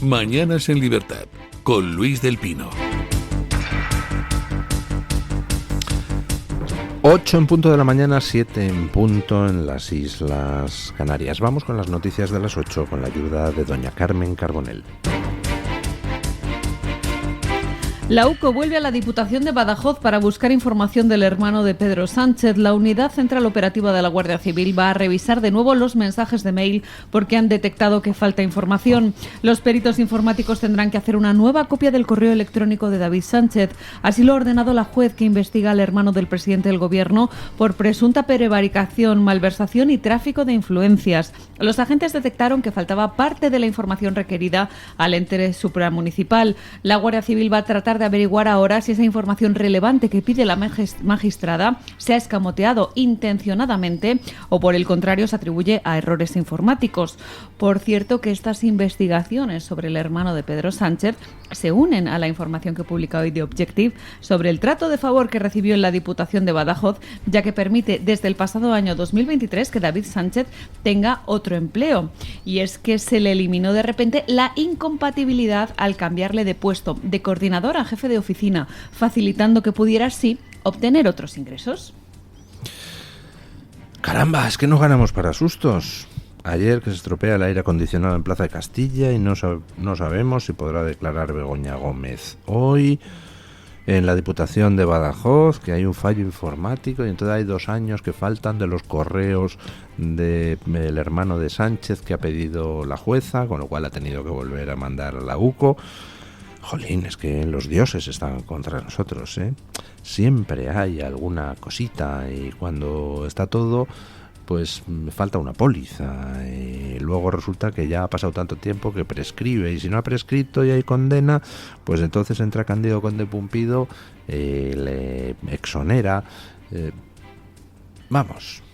Mañanas en Libertad, con Luis del Pino. 8 en punto de la mañana, 7 en punto en las Islas Canarias. Vamos con las noticias de las 8 con la ayuda de doña Carmen Carbonell. La UCO vuelve a la Diputación de Badajoz para buscar información del hermano de Pedro Sánchez. La Unidad Central Operativa de la Guardia Civil va a revisar de nuevo los mensajes de mail porque han detectado que falta información. Los peritos informáticos tendrán que hacer una nueva copia del correo electrónico de David Sánchez. Así lo ha ordenado la juez que investiga al hermano del presidente del Gobierno por presunta prevaricación, malversación y tráfico de influencias. Los agentes detectaron que faltaba parte de la información requerida al ente supramunicipal. La Guardia Civil va a tratar de averiguar ahora si esa información relevante que pide la magistrada se ha escamoteado intencionadamente o por el contrario se atribuye a errores informáticos. Por cierto que estas investigaciones sobre el hermano de Pedro Sánchez se unen a la información que publica hoy The Objective sobre el trato de favor que recibió en la Diputación de Badajoz, ya que permite desde el pasado año 2023 que David Sánchez tenga otro empleo. Y es que se le eliminó de repente la incompatibilidad al cambiarle de puesto de coordinador a jefe de oficina, facilitando que pudiera así obtener otros ingresos. Caramba, es que no ganamos para sustos. Ayer que se estropea el aire acondicionado en Plaza de Castilla y no sabemos si podrá declarar Begoña Gómez. Hoy en la Diputación de Badajoz que hay un fallo informático y entonces hay 2 años que faltan de los correos del hermano de Sánchez que ha pedido la jueza, con lo cual ha tenido que volver a mandar a la UCO. Jolín, es que los dioses están contra nosotros, ¿eh? Siempre hay alguna cosita y cuando está todo, pues falta una póliza y luego resulta que ya ha pasado tanto tiempo que prescribe y si no ha prescrito y hay condena, pues entonces entra Cándido Conde Pumpido, le exonera. Vamos,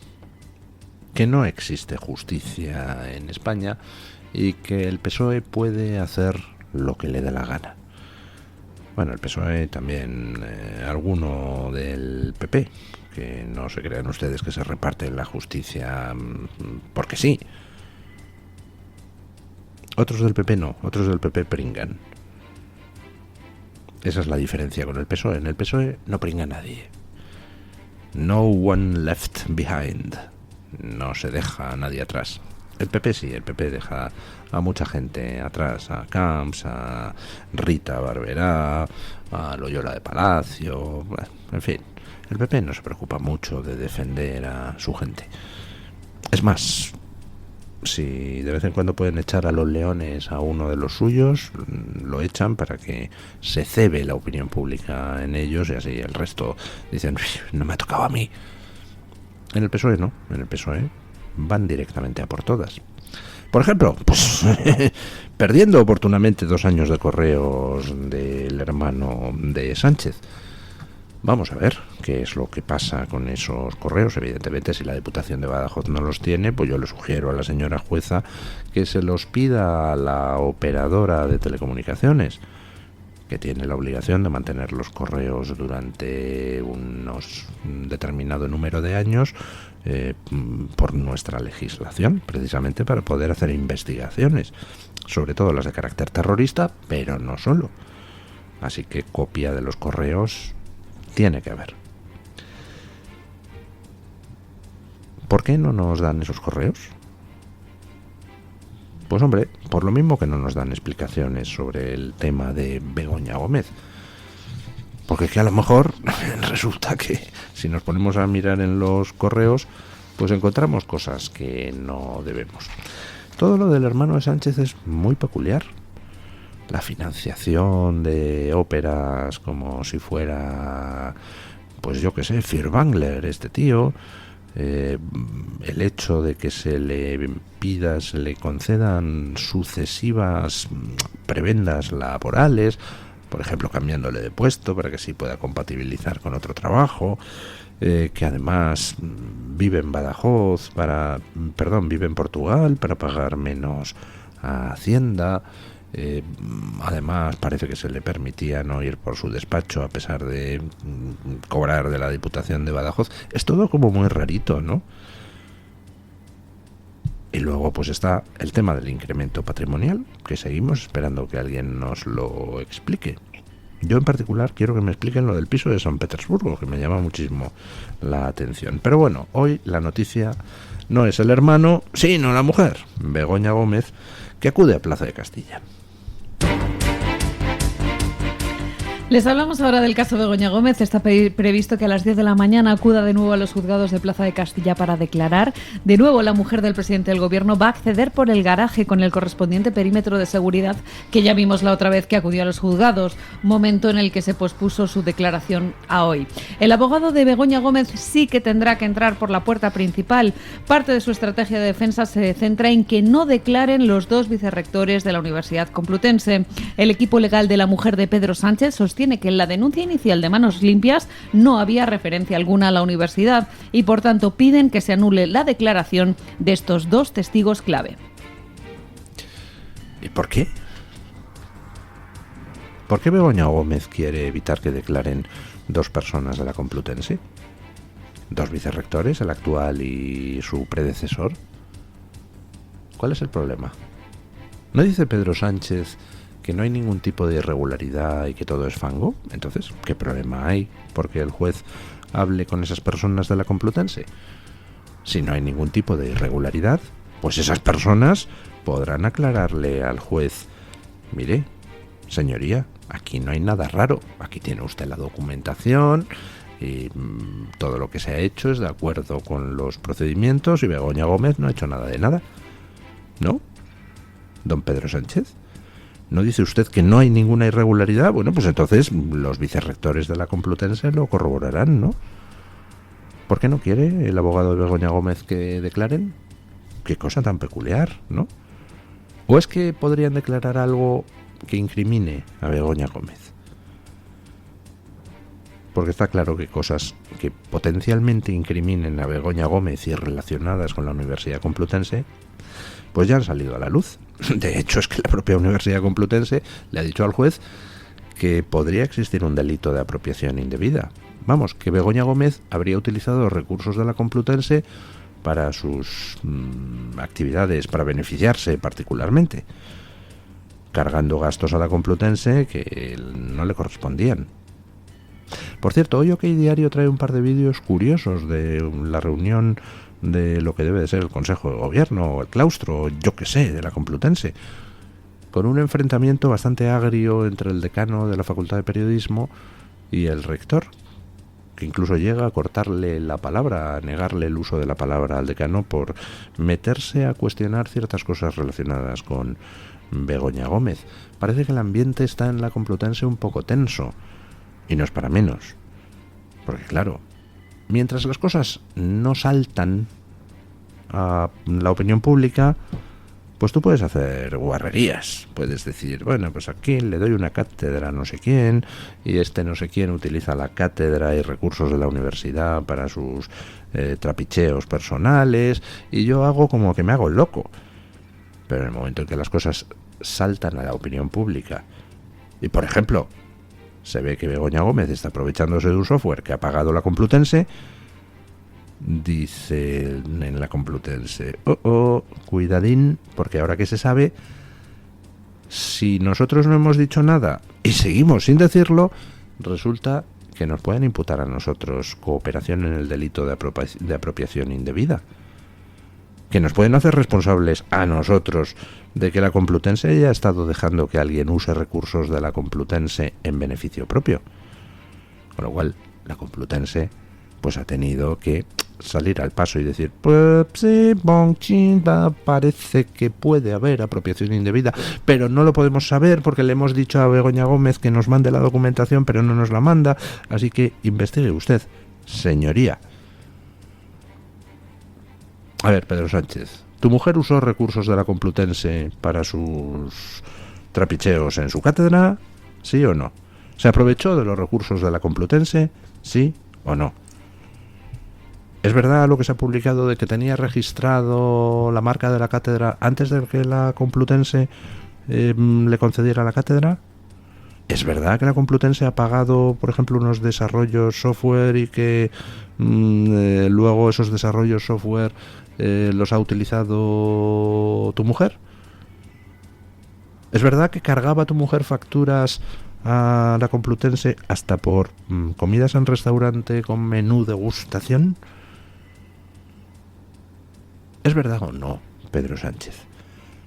que no existe justicia en España y que el PSOE puede hacer lo que le dé la gana. Bueno, el PSOE también, alguno del PP, que no se crean ustedes que se reparte la justicia porque sí. Otros del PP no, otros del PP pringan. Esa es la diferencia con el PSOE. En el PSOE no pringa nadie. No one left behind. No se deja a nadie atrás. El PP sí, el PP deja a mucha gente atrás, a Camps, a Rita Barberá, a Loyola de Palacio, en fin. El PP no se preocupa mucho de defender a su gente. Es más, si de vez en cuando pueden echar a los leones a uno de los suyos, lo echan para que se cebe la opinión pública en ellos y así el resto dicen, no me ha tocado a mí. En el PSOE no, en el PSOE van directamente a por todas. Por ejemplo, pues perdiendo oportunamente 2 años de correos del hermano de Sánchez. Vamos a ver qué es lo que pasa con esos correos. Evidentemente, si la Diputación de Badajoz no los tiene, pues yo le sugiero a la señora jueza que se los pida a la operadora de telecomunicaciones, que tiene la obligación de mantener los correos durante unos determinado número de años por nuestra legislación, precisamente para poder hacer investigaciones, sobre todo las de carácter terrorista, pero no solo. Así que copia de los correos tiene que haber. ¿Por qué no nos dan esos correos? Pues hombre, por lo mismo que no nos dan explicaciones sobre el tema de Begoña Gómez. Porque que a lo mejor resulta que si nos ponemos a mirar en los correos, pues encontramos cosas que no debemos. Todo lo del hermano de Sánchez es muy peculiar. La financiación de óperas como si fuera, pues yo qué sé, Furtwängler, este tío. El hecho de que se le concedan sucesivas prebendas laborales, por ejemplo cambiándole de puesto para que sí pueda compatibilizar con otro trabajo, que además vive en Badajoz vive en Portugal para pagar menos a Hacienda. Además parece que se le permitía no ir por su despacho a pesar de cobrar de la Diputación de Badajoz. Es todo como muy rarito, ¿no? Y luego pues está el tema del incremento patrimonial, que seguimos esperando que alguien nos lo explique. Yo en particular quiero que me expliquen lo del piso de San Petersburgo, que me llama muchísimo la atención. Pero bueno, hoy la noticia no es el hermano, sino la mujer, Begoña Gómez, que acude a Plaza de Castilla. Les hablamos ahora del caso Begoña Gómez. Está previsto que a las 10 de la mañana acuda de nuevo a los juzgados de Plaza de Castilla para declarar. De nuevo, la mujer del presidente del gobierno va a acceder por el garaje con el correspondiente perímetro de seguridad que ya vimos la otra vez que acudió a los juzgados, momento en el que se pospuso su declaración a hoy. El abogado de Begoña Gómez sí que tendrá que entrar por la puerta principal. Parte de su estrategia de defensa se centra en que no declaren los dos vicerrectores de la Universidad Complutense. El equipo legal de la mujer de Pedro Sánchez sostiene que en la denuncia inicial de Manos Limpias no había referencia alguna a la universidad y, por tanto, piden que se anule la declaración de estos dos testigos clave. ¿Y por qué? ¿Por qué Begoña Gómez quiere evitar que declaren dos personas de la Complutense? ¿Dos vicerrectores, el actual y su predecesor? ¿Cuál es el problema? ¿No dice Pedro Sánchez que no hay ningún tipo de irregularidad y que todo es fango? Entonces, ¿qué problema hay porque el juez hable con esas personas de la Complutense? Si no hay ningún tipo de irregularidad, pues esas personas podrán aclararle al juez: mire, señoría, aquí no hay nada raro, aquí tiene usted la documentación y todo lo que se ha hecho es de acuerdo con los procedimientos y Begoña Gómez no ha hecho nada de nada. ¿No? ¿Don Pedro Sánchez? ¿No dice usted que no hay ninguna irregularidad? Bueno, pues entonces los vicerrectores de la Complutense lo corroborarán, ¿no? ¿Por qué no quiere el abogado de Begoña Gómez que declaren? Qué cosa tan peculiar, ¿no? ¿O es que podrían declarar algo que incrimine a Begoña Gómez? Porque está claro que cosas que potencialmente incriminen a Begoña Gómez y relacionadas con la Universidad Complutense, pues ya han salido a la luz. De hecho, es que la propia Universidad Complutense le ha dicho al juez que podría existir un delito de apropiación indebida. Vamos, que Begoña Gómez habría utilizado los recursos de la Complutense para sus actividades, para beneficiarse particularmente, cargando gastos a la Complutense que no le correspondían. Por cierto, hoy OK Diario trae un par de vídeos curiosos de la reunión de lo que debe de ser el Consejo de Gobierno, o el claustro, yo qué sé, de la Complutense, con un enfrentamiento bastante agrio entre el decano de la Facultad de Periodismo y el rector, que incluso llega a cortarle la palabra, a negarle el uso de la palabra al decano por meterse a cuestionar ciertas cosas relacionadas con Begoña Gómez. Parece que el ambiente está en la Complutense un poco tenso, y no es para menos, porque claro, mientras las cosas no saltan a la opinión pública, pues tú puedes hacer guarrerías. Puedes decir, bueno, pues aquí le doy una cátedra a no sé quién, y este no sé quién utiliza la cátedra y recursos de la universidad para sus trapicheos personales, y yo hago como que me hago el loco. Pero en el momento en que las cosas saltan a la opinión pública, y por ejemplo, se ve que Begoña Gómez está aprovechándose de un software que ha pagado la Complutense, dice en la Complutense, cuidadín, porque ahora que se sabe, si nosotros no hemos dicho nada y seguimos sin decirlo, resulta que nos pueden imputar a nosotros cooperación en el delito de apropiación indebida, que nos pueden hacer responsables a nosotros de que la Complutense haya estado dejando que alguien use recursos de la Complutense en beneficio propio. Con lo cual, la Complutense pues ha tenido que salir al paso y decir, pues sí, parece que puede haber apropiación indebida, pero no lo podemos saber porque le hemos dicho a Begoña Gómez que nos mande la documentación, pero no nos la manda, así que investigue usted, señoría. A ver, Pedro Sánchez, ¿tu mujer usó recursos de la Complutense para sus trapicheos en su cátedra? ¿Sí o no? ¿Se aprovechó de los recursos de la Complutense? ¿Sí o no? ¿Es verdad lo que se ha publicado de que tenía registrado la marca de la cátedra antes de que la Complutense le concediera la cátedra? ¿Es verdad que la Complutense ha pagado, por ejemplo, unos desarrollos software y que luego esos desarrollos software los ha utilizado tu mujer? ¿Es verdad que cargaba tu mujer facturas a la Complutense hasta por comidas en restaurante con menú degustación? ¿Es verdad o no, Pedro Sánchez?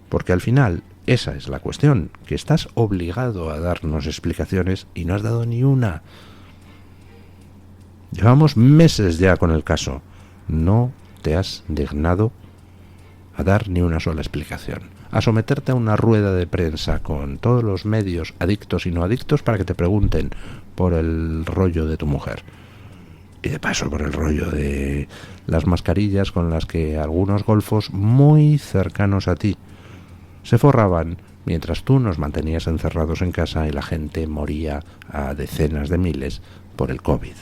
Porque al final esa es la cuestión, que estás obligado a darnos explicaciones y no has dado ni una. Llevamos meses ya con el caso. No te has dignado a dar ni una sola explicación, a someterte a una rueda de prensa con todos los medios adictos y no adictos para que te pregunten por el rollo de tu mujer. Y de paso por el rollo de las mascarillas con las que algunos golfos muy cercanos a ti se forraban mientras tú nos mantenías encerrados en casa y la gente moría a decenas de miles por el COVID.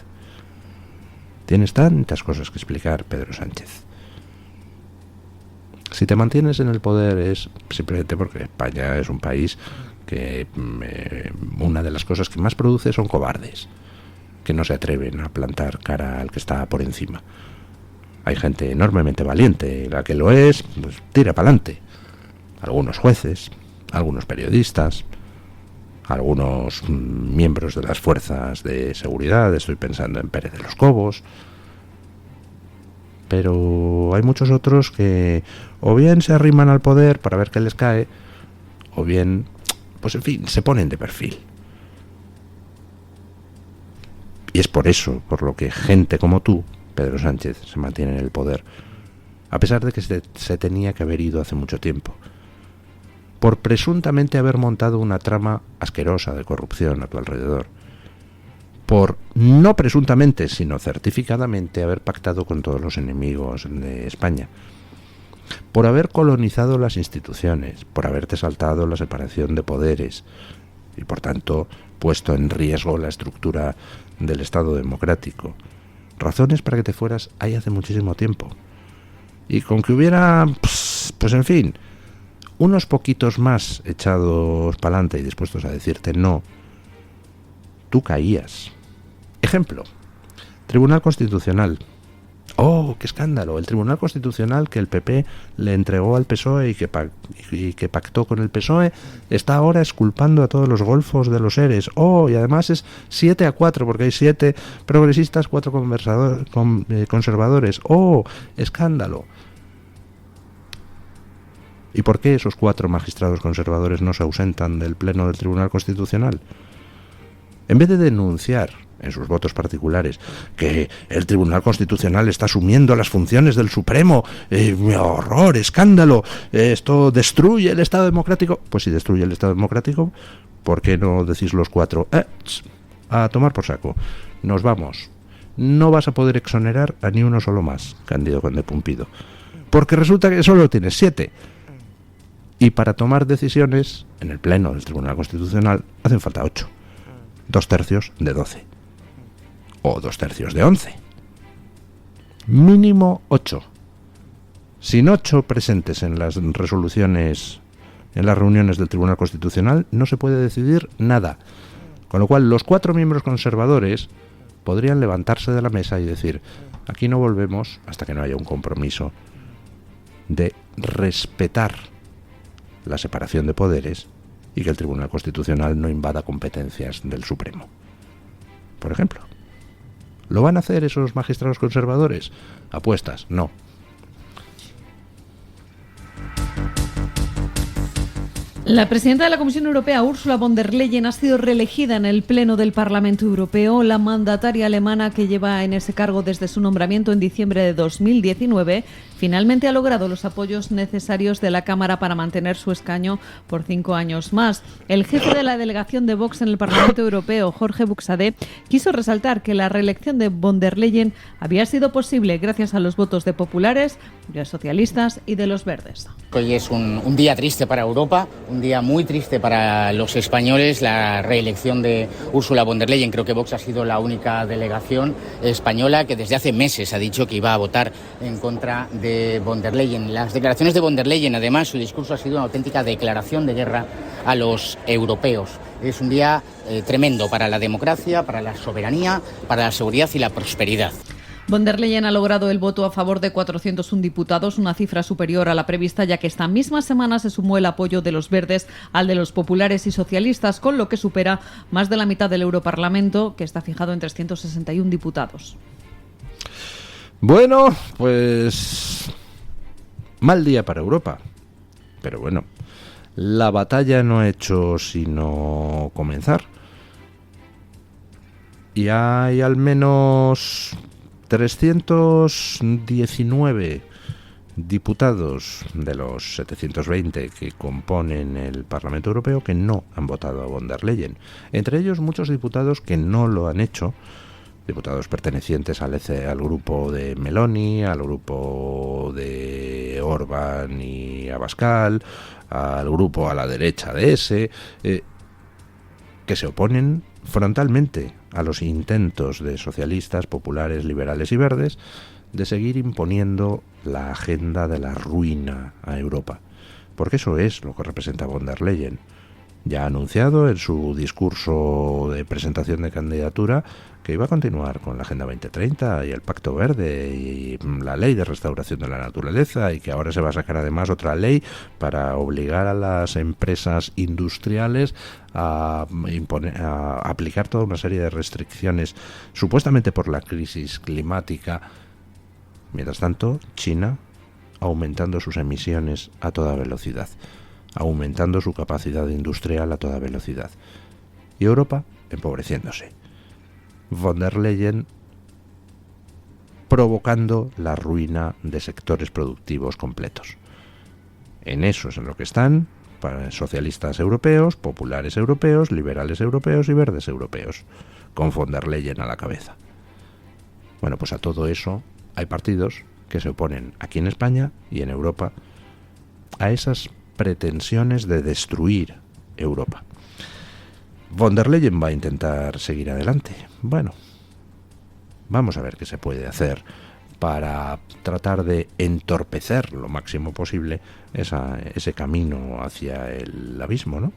Tienes tantas cosas que explicar, Pedro Sánchez. Si te mantienes en el poder es simplemente porque España es un país que una de las cosas que más produce son cobardes, que no se atreven a plantar cara al que está por encima. Hay gente enormemente valiente, la que lo es, pues tira para adelante. Algunos jueces, algunos periodistas, algunos miembros de las fuerzas de seguridad, estoy pensando en Pérez de los Cobos, pero hay muchos otros que o bien se arriman al poder para ver qué les cae, o bien, pues en fin, se ponen de perfil. Y es por eso, por lo que gente como tú, Pedro Sánchez, se mantiene en el poder, a pesar de que se tenía que haber ido hace mucho tiempo, por presuntamente haber montado una trama asquerosa de corrupción a tu alrededor, por no presuntamente, sino certificadamente haber pactado con todos los enemigos de España, por haber colonizado las instituciones, por haberte saltado la separación de poderes y por tanto puesto en riesgo la estructura del Estado democrático. Razones para que te fueras hay hace muchísimo tiempo. Y con que hubiera, pues en fin, unos poquitos más echados para adelante y dispuestos a decirte no, tú caías. Ejemplo, Tribunal Constitucional. ¡Oh, qué escándalo! El Tribunal Constitucional que el PP le entregó al PSOE y que pactó con el PSOE está ahora exculpando a todos los golfos de los ERES. ¡Oh! Y además es 7-4 porque hay 7 progresistas, 4 conservadores. ¡Oh! ¡Escándalo! ¿Y por qué esos 4 magistrados conservadores no se ausentan del Pleno del Tribunal Constitucional? En vez de denunciar en sus votos particulares que el Tribunal Constitucional está asumiendo las funciones del Supremo, horror, escándalo, esto destruye el Estado democrático, pues si destruye el Estado democrático, ¿por qué no decís los 4? A tomar por saco, nos vamos, no vas a poder exonerar a ni uno solo más, Cándido Conde Pumpido, porque resulta que solo tienes 7. Y para tomar decisiones en el Pleno del Tribunal Constitucional hacen falta 8. 2/3 de 12. O 2/3 de 11. Mínimo 8. Sin 8 presentes en las resoluciones, en las reuniones del Tribunal Constitucional, no se puede decidir nada. Con lo cual, los 4 miembros conservadores podrían levantarse de la mesa y decir: aquí no volvemos hasta que no haya un compromiso de respetar la separación de poderes y que el Tribunal Constitucional no invada competencias del Supremo. Por ejemplo, ¿lo van a hacer esos magistrados conservadores? Apuestas, no. La presidenta de la Comisión Europea, Ursula von der Leyen, ha sido reelegida en el Pleno del Parlamento Europeo. La mandataria alemana, que lleva en ese cargo desde su nombramiento en diciembre de 2019, finalmente ha logrado los apoyos necesarios de la Cámara para mantener su escaño por 5 años más. El jefe de la delegación de Vox en el Parlamento Europeo, Jorge Buxadé, quiso resaltar que la reelección de von der Leyen había sido posible gracias a los votos de populares, de socialistas y de los verdes. Hoy es un día triste para Europa, un día muy triste para los españoles, la reelección de Ursula von der Leyen. Creo que Vox ha sido la única delegación española que desde hace meses ha dicho que iba a votar en contra de von der Leyen. Las declaraciones de von der Leyen, además, su discurso ha sido una auténtica declaración de guerra a los europeos. Es un día tremendo para la democracia, para la soberanía, para la seguridad y la prosperidad. Von der Leyen ha logrado el voto a favor de 401 diputados, una cifra superior a la prevista, ya que esta misma semana se sumó el apoyo de los verdes al de los populares y socialistas, con lo que supera más de la mitad del Europarlamento, que está fijado en 361 diputados. Bueno, pues mal día para Europa. Pero bueno, la batalla no ha hecho sino comenzar. Y hay al menos 319 diputados de los 720 que componen el Parlamento Europeo que no han votado a von der Leyen. Entre ellos muchos diputados que no lo han hecho, diputados pertenecientes al grupo de Meloni, al grupo de Orbán y Abascal, al grupo a la derecha de ese, que se oponen frontalmente a los intentos de socialistas, populares, liberales y verdes de seguir imponiendo la agenda de la ruina a Europa. Porque eso es lo que representa von der Leyen. Ya ha anunciado en su discurso de presentación de candidatura que iba a continuar con la Agenda 2030 y el Pacto Verde y la Ley de Restauración de la Naturaleza, y que ahora se va a sacar además otra ley para obligar a las empresas industriales a aplicar toda una serie de restricciones supuestamente por la crisis climática. Mientras tanto, China aumentando sus emisiones a toda velocidad, aumentando su capacidad industrial a toda velocidad, y Europa empobreciéndose. Von der Leyen provocando la ruina de sectores productivos completos. En eso es en lo que están socialistas europeos, populares europeos, liberales europeos y verdes europeos, con von der Leyen a la cabeza. Bueno, pues a todo eso hay partidos que se oponen aquí en España y en Europa a esas pretensiones de destruir Europa. Von der Leyen va a intentar seguir adelante. Bueno, vamos a ver qué se puede hacer para tratar de entorpecer lo máximo posible ese camino hacia el abismo, ¿no?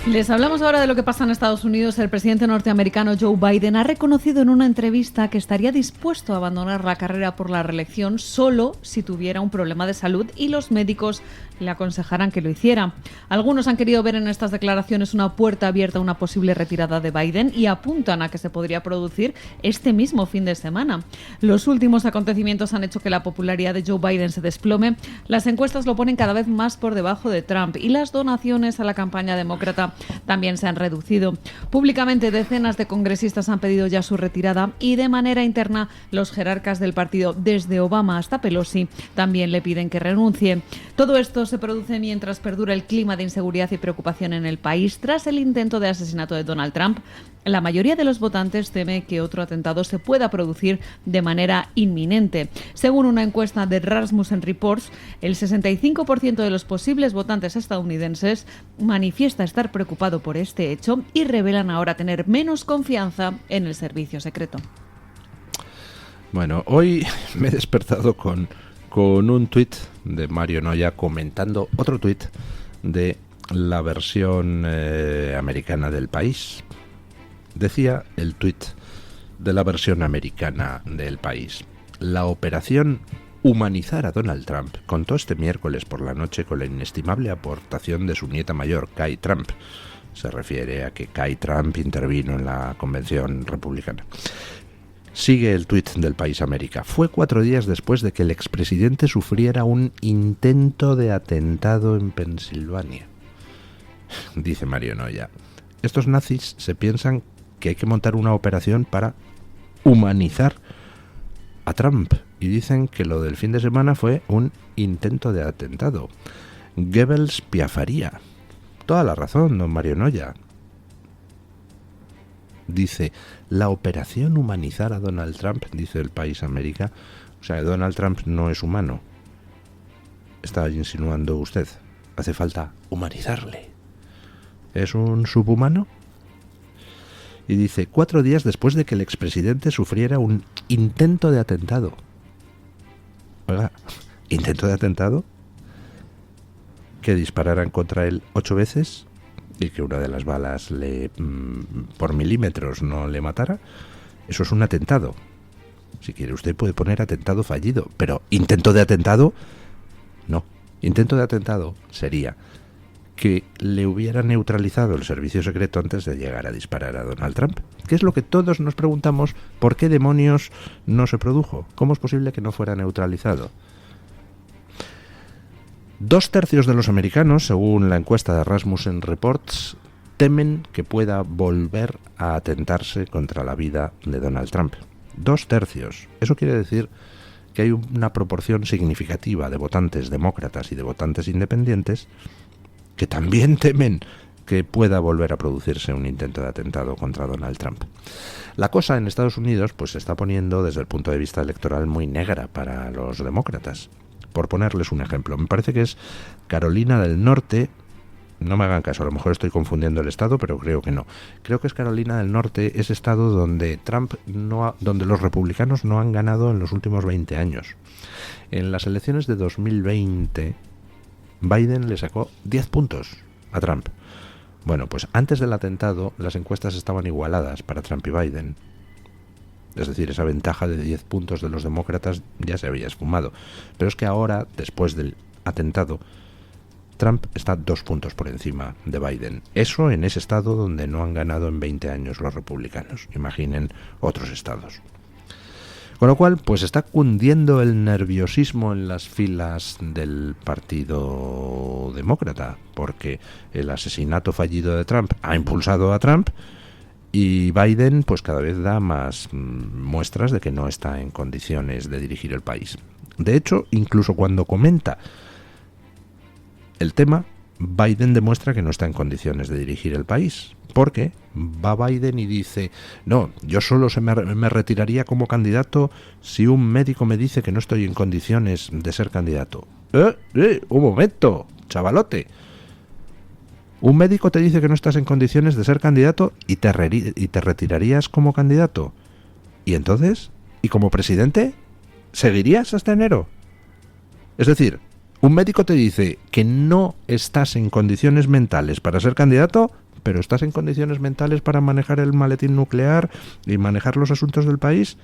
Les hablamos ahora de lo que pasa en Estados Unidos. El presidente norteamericano Joe Biden ha reconocido en una entrevista que estaría dispuesto a abandonar la carrera por la reelección solo si tuviera un problema de salud y los médicos le aconsejaran que lo hiciera. Algunos han querido ver en estas declaraciones una puerta abierta a una posible retirada de Biden y apuntan a que se podría producir este mismo fin de semana. Los últimos acontecimientos han hecho que la popularidad de Joe Biden se desplome. Las encuestas lo ponen cada vez más por debajo de Trump y las donaciones a la campaña demócrata también se han reducido. Públicamente, decenas de congresistas han pedido ya su retirada y de manera interna los jerarcas del partido, desde Obama hasta Pelosi, también le piden que renuncie. Todo esto se produce mientras perdura el clima de inseguridad y preocupación en el país tras el intento de asesinato de Donald Trump. La mayoría de los votantes teme que otro atentado se pueda producir de manera inminente. Según una encuesta de Rasmussen Reports, el 65% de los posibles votantes estadounidenses manifiesta estar preocupado por este hecho y revelan ahora tener menos confianza en el servicio secreto. Bueno, hoy me he despertado con un tuit de Mario Noya comentando otro tuit de la versión americana del País. Decía el tuit de la versión americana del País: la operación humanizar a Donald Trump contó este miércoles por la noche con la inestimable aportación de su nieta mayor, Kai Trump. Se refiere a que Kai Trump intervino en la convención republicana. Sigue el tuit del País América. Fue 4 días después de que el expresidente sufriera un intento de atentado en Pensilvania. Dice Mario Noya: estos nazis se piensan que hay que montar una operación para humanizar a Trump y dicen que lo del fin de semana fue un intento de atentado. Goebbels piafaría. Toda la razón, don Mario Noya. Dice, la operación humanizar a Donald Trump, dice el País América. O sea, Donald Trump no es humano. Está insinuando usted. Hace falta humanizarle. ¿Es un subhumano? Y dice, 4 días después de que el expresidente sufriera un intento de atentado. Oiga, ¿intento de atentado? que dispararan contra él 8 veces y que una de las balas por milímetros no le matara, eso es un atentado. Si quiere usted puede poner atentado fallido, pero intento de atentado, no. Intento de atentado sería que le hubiera neutralizado el servicio secreto antes de llegar a disparar a Donald Trump. ¿Qué es lo que todos nos preguntamos? ¿Por qué demonios no se produjo? ¿Cómo es posible que no fuera neutralizado? 2/3 de los americanos, según la encuesta de Rasmussen Reports, temen que pueda volver a atentarse contra la vida de Donald Trump. 2/3. Eso quiere decir que hay una proporción significativa de votantes demócratas y de votantes independientes que también temen que pueda volver a producirse un intento de atentado contra Donald Trump. La cosa en Estados Unidos pues se está poniendo desde el punto de vista electoral muy negra para los demócratas. Por ponerles un ejemplo, me parece que es Carolina del Norte, no me hagan caso, a lo mejor estoy confundiendo el estado, pero creo que no. Creo que es Carolina del Norte, ese estado donde donde los republicanos no han ganado en los últimos 20 años. En las elecciones de 2020, Biden le sacó 10 puntos a Trump. Bueno, pues antes del atentado las encuestas estaban igualadas para Trump y Biden. Es decir, esa ventaja de 10 puntos de los demócratas ya se había esfumado. Pero es que ahora, después del atentado, Trump está 2 puntos por encima de Biden. Eso en ese estado donde no han ganado en 20 años los republicanos. Imaginen otros estados. Con lo cual, pues está cundiendo el nerviosismo en las filas del Partido Demócrata, porque el asesinato fallido de Trump ha impulsado a Trump y Biden pues cada vez da más muestras de que no está en condiciones de dirigir el país. De hecho, incluso cuando comenta el tema, Biden demuestra que no está en condiciones de dirigir el país, porque va Biden y dice, no, yo solo me retiraría como candidato si un médico me dice que no estoy en condiciones de ser candidato. Un momento, chavalote. Un médico te dice que no estás en condiciones de ser candidato y te retirarías como candidato. ¿Y entonces? ¿Y como presidente? ¿Seguirías hasta enero? Es decir, un médico te dice que no estás en condiciones mentales para ser candidato, pero estás en condiciones mentales para manejar el maletín nuclear y manejar los asuntos del país.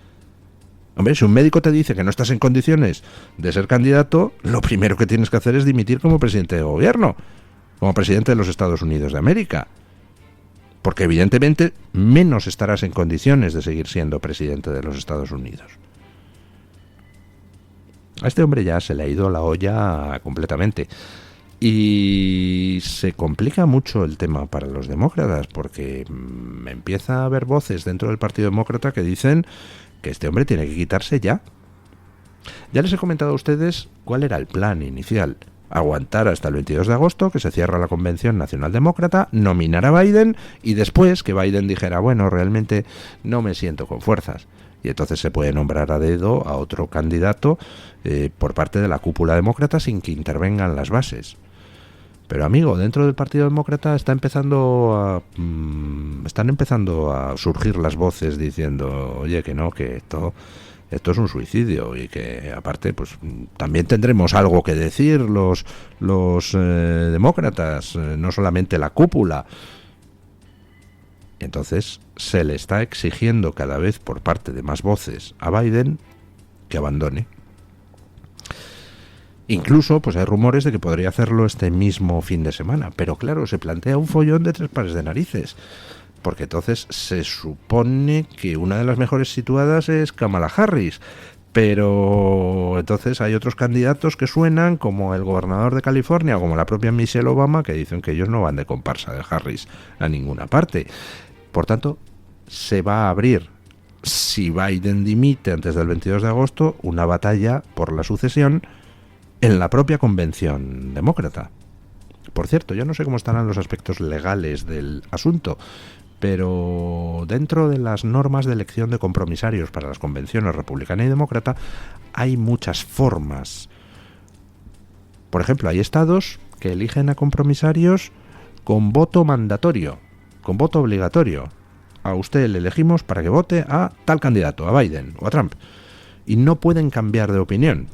Hombre, si un médico te dice que no estás en condiciones de ser candidato, lo primero que tienes que hacer es dimitir como presidente de gobierno, como presidente de los Estados Unidos de América. Porque evidentemente menos estarás en condiciones de seguir siendo presidente de los Estados Unidos. A este hombre ya se le ha ido la olla completamente. Y se complica mucho el tema para los demócratas, porque empieza a haber voces dentro del Partido Demócrata que dicen que este hombre tiene que quitarse ya. Ya les he comentado a ustedes cuál era el plan inicial. Aguantar hasta el 22 de agosto, que se cierra la Convención Nacional Demócrata, nominar a Biden y después que Biden dijera, bueno, realmente no me siento con fuerzas. Y entonces se puede nombrar a dedo a otro candidato por parte de la cúpula demócrata sin que intervengan las bases. Pero amigo, dentro del Partido Demócrata están empezando a surgir las voces diciendo, oye, que no, que esto es un suicidio y que aparte pues también tendremos algo que decir los demócratas, no solamente la cúpula. Entonces se le está exigiendo cada vez por parte de más voces a Biden que abandone. Incluso pues hay rumores de que podría hacerlo este mismo fin de semana, pero claro, se plantea un follón de 3 pares de narices, porque entonces se supone que una de las mejores situadas es Kamala Harris, pero entonces hay otros candidatos que suenan, como el gobernador de California o como la propia Michelle Obama, que dicen que ellos no van de comparsa de Harris a ninguna parte. Por tanto, se va a abrir, si Biden dimite antes del 22 de agosto, una batalla por la sucesión en la propia convención demócrata. Por cierto, yo no sé cómo estarán los aspectos legales del asunto, pero dentro de las normas de elección de compromisarios para las convenciones republicana y demócrata hay muchas formas. Por ejemplo, hay estados que eligen a compromisarios con voto mandatorio, con voto obligatorio. A usted le elegimos para que vote a tal candidato, a Biden o a Trump, y no pueden cambiar de opinión.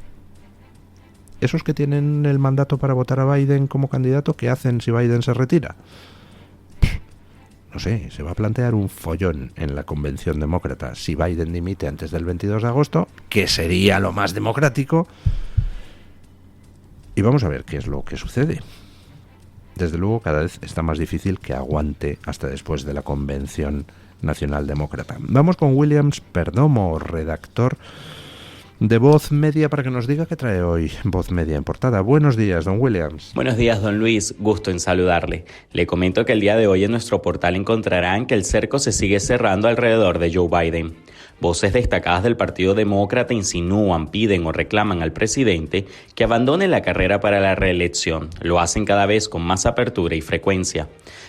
esos que tienen el mandato para votar a Biden como candidato, ¿qué hacen si Biden se retira? No sé, se va a plantear un follón en la convención demócrata si Biden dimite antes del 22 de agosto, que sería lo más democrático. Y vamos a ver qué es lo que sucede. Desde luego, cada vez está más difícil que aguante hasta después de la Convención Nacional Demócrata. Vamos con Williams Perdomo, redactor de Voz Media, para que nos diga qué trae hoy Voz Media en portada. Buenos días, don Williams. Buenos días, don Luis. Gusto en saludarle. Le comento que el día de hoy en nuestro portal encontrarán que el cerco se sigue cerrando alrededor de Joe Biden. Voces destacadas del Partido Demócrata insinúan, piden o reclaman al presidente que abandone la carrera para la reelección. Lo hacen cada vez con más apertura y frecuencia.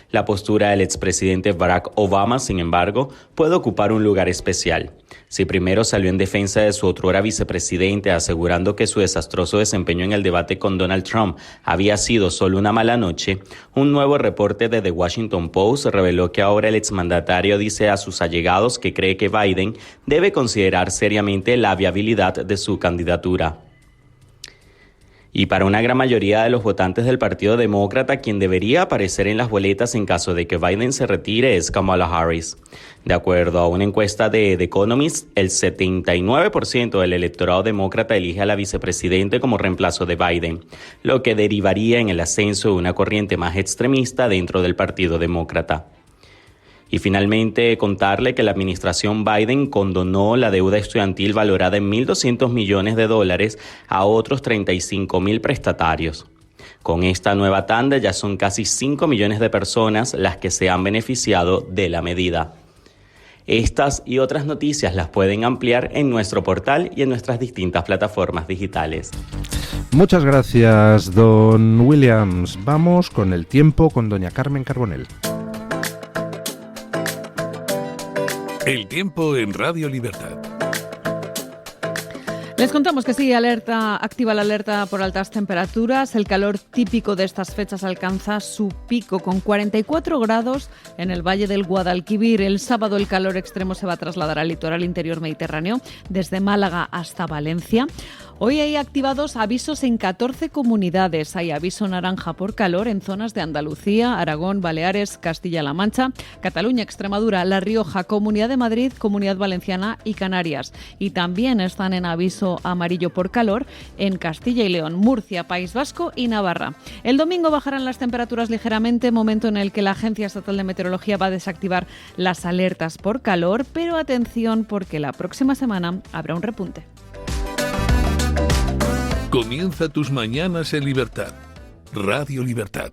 La postura del expresidente Barack Obama, sin embargo, puede ocupar un lugar especial. Si primero salió en defensa de su otrora vicepresidente, asegurando que su desastroso desempeño en el debate con Donald Trump había sido solo una mala noche, un nuevo reporte de The Washington Post reveló que ahora el exmandatario dice a sus allegados que cree que Biden debe considerar seriamente la viabilidad de su candidatura. Y para una gran mayoría de los votantes del Partido Demócrata, quien debería aparecer en las boletas en caso de que Biden se retire es Kamala Harris. De acuerdo a una encuesta de The Economist, el 79% del electorado demócrata elige a la vicepresidente como reemplazo de Biden, lo que derivaría en el ascenso de una corriente más extremista dentro del Partido Demócrata. Y finalmente contarle que la administración Biden condonó la deuda estudiantil valorada en $1.200 millones a otros 35,000 prestatarios. Con esta nueva tanda ya son casi 5 millones de personas las que se han beneficiado de la medida. Estas y otras noticias las pueden ampliar en nuestro portal y en nuestras distintas plataformas digitales. Muchas gracias, don Williams. Vamos con el tiempo con doña Carmen Carbonell. El tiempo en Radio Libertad. Les contamos que sí, activa la alerta por altas temperaturas. El calor típico de estas fechas alcanza su pico con 44 grados en el Valle del Guadalquivir. El sábado el calor extremo se va a trasladar al litoral interior mediterráneo, desde Málaga hasta Valencia. Hoy hay activados avisos en 14 comunidades. Hay aviso naranja por calor en zonas de Andalucía, Aragón, Baleares, Castilla-La Mancha, Cataluña, Extremadura, La Rioja, Comunidad de Madrid, Comunidad Valenciana y Canarias. Y también están en aviso amarillo por calor en Castilla y León, Murcia, País Vasco y Navarra. El domingo bajarán las temperaturas ligeramente, momento en el que la Agencia Estatal de Meteorología va a desactivar las alertas por calor, pero atención porque la próxima semana habrá un repunte. Comienza tus mañanas en libertad. Radio Libertad.